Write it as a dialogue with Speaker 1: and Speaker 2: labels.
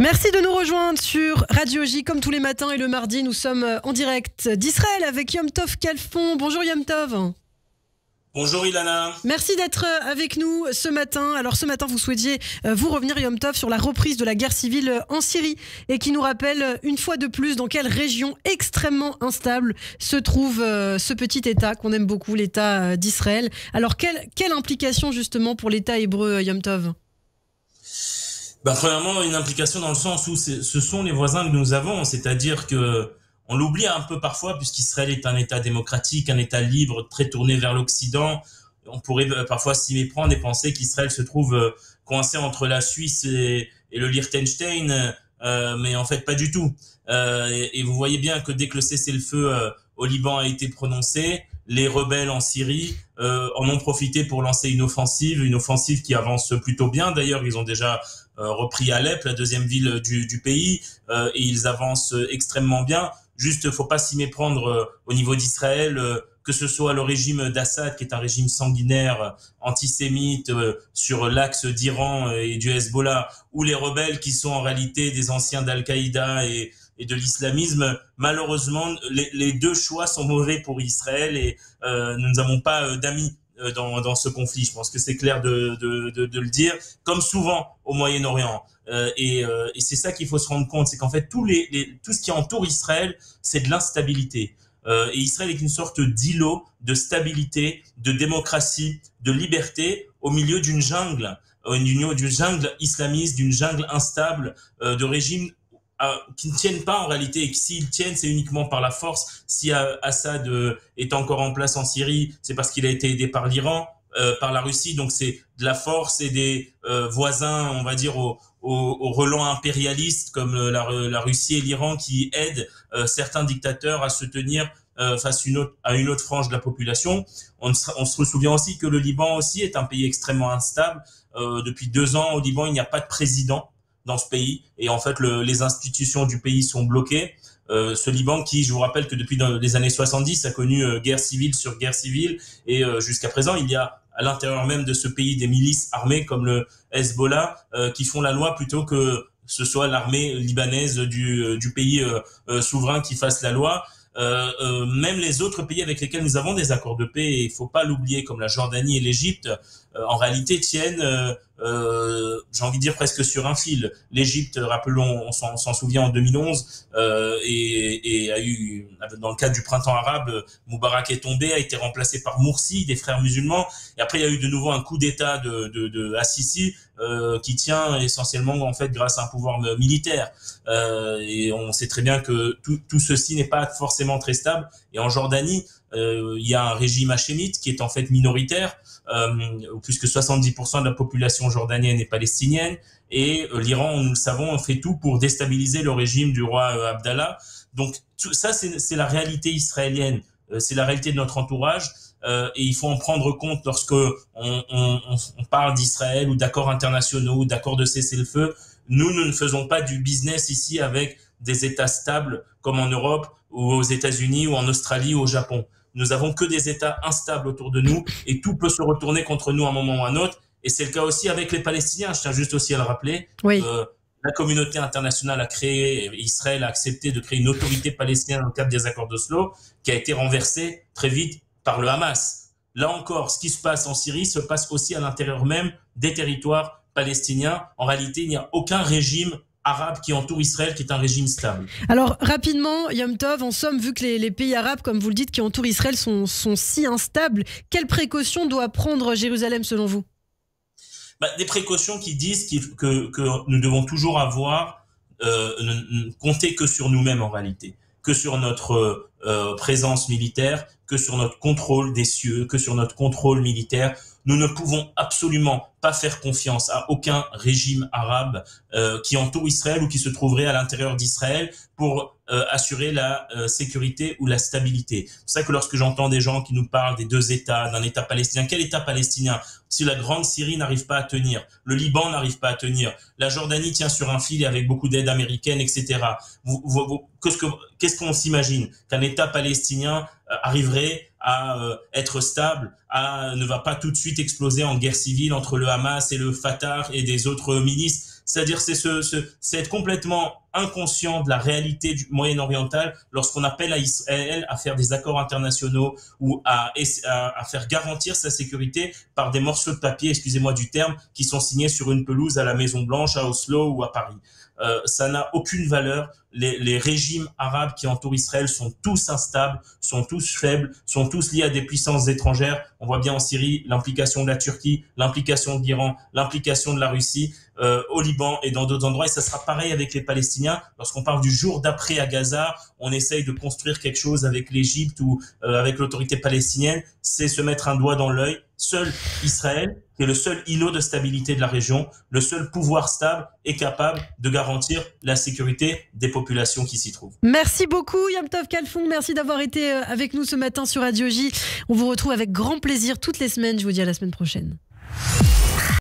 Speaker 1: Merci de nous rejoindre sur Radio J comme tous les matins et le mardi. Nous sommes en direct d'Israël avec Yom Tov Kalfon. Bonjour Yom Tov.
Speaker 2: Bonjour Ilana.
Speaker 1: Merci d'être avec nous ce matin. Alors ce matin, vous souhaitiez vous revenir Yom Tov sur la reprise de la guerre civile en Syrie et qui nous rappelle une fois de plus dans quelle région extrêmement instable se trouve ce petit État qu'on aime beaucoup, l'État d'Israël. Alors quelle implication justement pour l'État hébreu Yom Tov ?
Speaker 2: Premièrement, une implication dans le sens où ce sont les voisins que nous avons, c'est-à-dire que on l'oublie un peu parfois puisqu'Israël est un État démocratique, un État libre, très tourné vers l'Occident. On pourrait parfois s'y méprendre et penser qu'Israël se trouve coincé entre la Suisse et le Liechtenstein, mais en fait pas du tout. Et vous voyez bien que dès que le cessez-le-feu au Liban a été prononcé, les rebelles en Syrie en ont profité pour lancer une offensive qui avance plutôt bien. D'ailleurs, ils ont déjà repris Alep, la deuxième ville du pays, et ils avancent extrêmement bien. Juste, faut pas s'y méprendre au niveau d'Israël, que ce soit le régime d'Assad, qui est un régime sanguinaire, antisémite, sur l'axe d'Iran et du Hezbollah, ou les rebelles qui sont en réalité des anciens d'Al-Qaïda et de l'islamisme. Malheureusement, les deux choix sont mauvais pour Israël et nous n'avons pas d'amis dans ce conflit. Je pense que c'est clair de le dire, comme souvent au Moyen-Orient. Et c'est ça qu'il faut se rendre compte, c'est qu'en fait tout ce qui entoure Israël, c'est de l'instabilité. Et Israël est une sorte d'îlot de stabilité, de démocratie, de liberté au milieu d'une jungle islamiste, d'une jungle instable, de régimes qui ne tiennent pas en réalité, et que s'ils tiennent, c'est uniquement par la force. Si Assad est encore en place en Syrie, c'est parce qu'il a été aidé par l'Iran, par la Russie, donc c'est de la force et des voisins, on va dire, au relents impérialistes comme la Russie et l'Iran qui aident certains dictateurs à se tenir face à une autre frange de la population. On se souvient aussi que le Liban aussi est un pays extrêmement instable. Depuis 2 ans, au Liban, il n'y a pas de président dans ce pays et en fait les institutions du pays sont bloquées. Ce Liban qui, je vous rappelle que depuis les années 70 a connu guerre civile sur guerre civile et jusqu'à présent il y a à l'intérieur même de ce pays des milices armées comme le Hezbollah qui font la loi plutôt que ce soit l'armée libanaise du pays souverain qui fasse la loi. Même les autres pays avec lesquels nous avons des accords de paix, et il faut pas l'oublier, comme la Jordanie et l'Égypte, en réalité tiennent, j'ai envie de dire presque sur un fil. L'Égypte, rappelons, on s'en souvient en 2011, et a eu, dans le cadre du printemps arabe, Moubarak est tombé, a été remplacé par Morsi, des frères musulmans, et après il y a eu de nouveau un coup d'État de Assisi, qui tient essentiellement en fait grâce à un pouvoir militaire. Et on sait très bien que tout ceci n'est pas forcément très stable. Et en Jordanie, il y a un régime hachémite qui est en fait minoritaire, plus que 70% de la population jordanienne est palestinienne. Et l'Iran, nous le savons, fait tout pour déstabiliser le régime du roi Abdallah. Donc ça, c'est la réalité israélienne, c'est la réalité de notre entourage. Et il faut en prendre compte lorsque on parle d'Israël ou d'accords internationaux ou d'accords de cessez-le-feu. Nous ne faisons pas du business ici avec des États stables comme en Europe ou aux États-Unis ou en Australie ou au Japon. Nous avons que des États instables autour de nous et tout peut se retourner contre nous à un moment ou à un autre. Et c'est le cas aussi avec les Palestiniens. Je tiens juste aussi à le rappeler.
Speaker 1: Oui.
Speaker 2: La communauté internationale a créé, Israël a accepté de créer une autorité palestinienne dans le cadre des accords d'Oslo qui a été renversée très vite par le Hamas. Là encore, ce qui se passe en Syrie se passe aussi à l'intérieur même des territoires palestiniens. En réalité, il n'y a aucun régime arabe qui entoure Israël qui est un régime stable.
Speaker 1: Alors rapidement, Yom Tov, en somme, vu que les pays arabes, comme vous le dites, qui entourent Israël sont si instables, quelles précautions doit prendre Jérusalem selon vous ?
Speaker 2: Des précautions qui disent que nous devons toujours avoir, compter que sur nous-mêmes en réalité, que sur notre présence militaire, que sur notre contrôle des cieux, que sur notre contrôle militaire. Nous ne pouvons absolument pas faire confiance à aucun régime arabe qui entoure Israël ou qui se trouverait à l'intérieur d'Israël pour assurer la sécurité ou la stabilité. C'est pour ça que lorsque j'entends des gens qui nous parlent des 2 États, d'un État palestinien, quel État palestinien ? Si la grande Syrie n'arrive pas à tenir, le Liban n'arrive pas à tenir, la Jordanie tient sur un fil et avec beaucoup d'aide américaine, etc. Qu'est-ce qu'on s'imagine ? Qu'un État palestinien arriverait à être stable, ne va pas tout de suite exploser en guerre civile entre le Hamas et le Fatah et des autres milices. C'est-à-dire c'est être complètement inconscient de la réalité du Moyen-Oriental lorsqu'on appelle à Israël à faire des accords internationaux ou à faire garantir sa sécurité par des morceaux de papier, excusez-moi du terme, qui sont signés sur une pelouse à la Maison-Blanche, à Oslo ou à Paris. Ça n'a aucune valeur. Les régimes arabes qui entourent Israël sont tous instables, sont tous faibles, sont tous liés à des puissances étrangères. On voit bien en Syrie l'implication de la Turquie, l'implication de l'Iran, l'implication de la Russie, au Liban et dans d'autres endroits. Et ça sera pareil avec les Palestiniens. Lorsqu'on parle du jour d'après à Gaza, on essaye de construire quelque chose avec l'Égypte ou avec l'autorité palestinienne. C'est se mettre un doigt dans l'œil. Seul Israël, qui est le seul îlot de stabilité de la région, le seul pouvoir stable, est capable de garantir la sécurité des populations qui s'y trouvent.
Speaker 1: Merci beaucoup Yom Tov Khalfoun, merci d'avoir été avec nous ce matin sur Radio J. On vous retrouve avec grand plaisir toutes les semaines, je vous dis à la semaine prochaine.